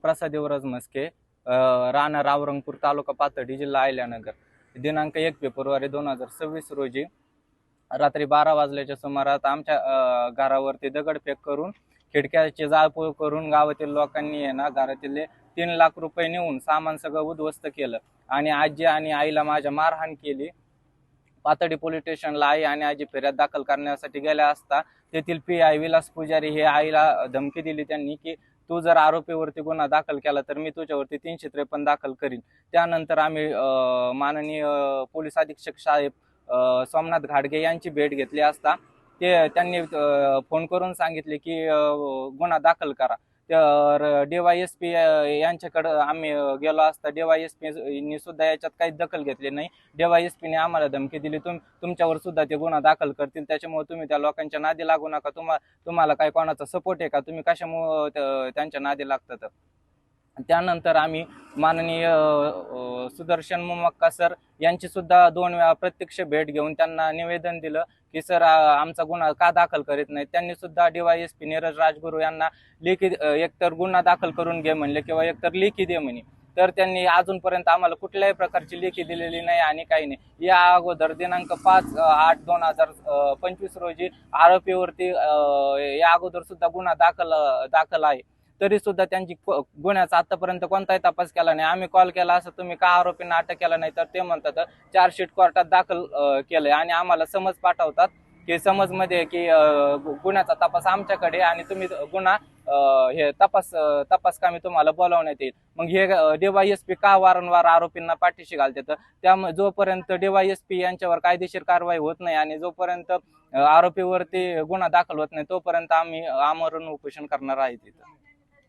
प्रसाद युवराज मस्के, राहणार औरंगपूर, तालुका पाथर्डी, जिल्हा अहिल्यानगर. दिनांक 1 फेब्रुवारी 2026 रोजी रात्री 12 वाजल्याच्या सुमारास आमच्या घरावरती दगडफेक करून, खिडक्याची जाळपोळ करून गावातील लोकांनी ना घरातील 3 लाख रुपये नेऊन सामान सगळं उद्ध्वस्त केलं आणि आजी आणि आईला माझ्या मारहाण केली. पाथर्डी पोलीस स्टेशनला आई आणि आजी फिर्याद दाखल करण्यासाठी गेल्या असता तेथील PI विलास पुजारी हे आईला धमकी दिली त्यांनी की तू जर आरोपीवरती गुन्हा दाखल केला तर मी तुझ्यावरती 353 दाखल करीन. त्यानंतर आम्ही माननीय पोलीस अधीक्षक साहेब सोमनाथ घाडगे यांची भेट घेतली असता त्यांनी फोन करून सांगितले की गुन्हा दाखल करा. तर DYSP यांच्याकडे आम्ही गेलो असता DYSP सुद्धा याच्यात काही दखल घेतली नाही. DYSP ने आम्हाला धमकी दिली तुमच्यावर सुद्धा ते गुन्हा दाखल करतील, त्याच्यामुळे तुम्ही त्या लोकांच्या नादी लागू नका. तुम्हाला काय कोणाचा सपोर्ट आहे का, तुम्ही कशामुळे त्यांच्या नादी लागतात. त्यानंतर आम्ही माननीय सुदर्शन मुमक्का सर यांची सुद्धा 2 वेळा प्रत्यक्ष भेट घेऊन त्यांना निवेदन दिलं की सर आमचा गुन्हा का दाखल करीत नाही. त्यांनी सुद्धा DYSP नीरज राजगुरू यांना लेखी एकतर गुन्हा दाखल करून घे म्हणले किंवा एकतर लेखी दे म्हणे. तर त्यांनी अजूनपर्यंत आम्हाला कुठल्याही प्रकारची लेखी दिलेली नाही आणि काही नाही. या अगोदर दिनांक 5/8/2025 रोजी आरोपीवरती या अगोदर सुद्धा गुन्हा दाखल आहे, तरी सुद्धा त्यांची गुन्ह्याचा आतापर्यंत कोणताही तपास केला नाही. आम्ही कॉल केला असं तुम्ही का आरोपींना अटक केला नाही, तर ते म्हणतात चार्जशीट कोर्टात दाखल केलंय आणि आम्हाला समज पाठवतात की समजमध्ये की गुन्ह्याचा तपास आमच्याकडे आणि तुम्ही गुन्हा हे तपास कामी तुम्हाला बोलावण्यात येईल. मग हे DYSP का वारंवार आरोपींना पाठीशी घालतात. त्यामुळे जोपर्यंत DYSP यांच्यावर कायदेशीर कारवाई होत नाही आणि जोपर्यंत आरोपीवरती गुन्हा दाखल होत नाही तोपर्यंत आम्ही आमरण उपोषण करणार आहे तिथं.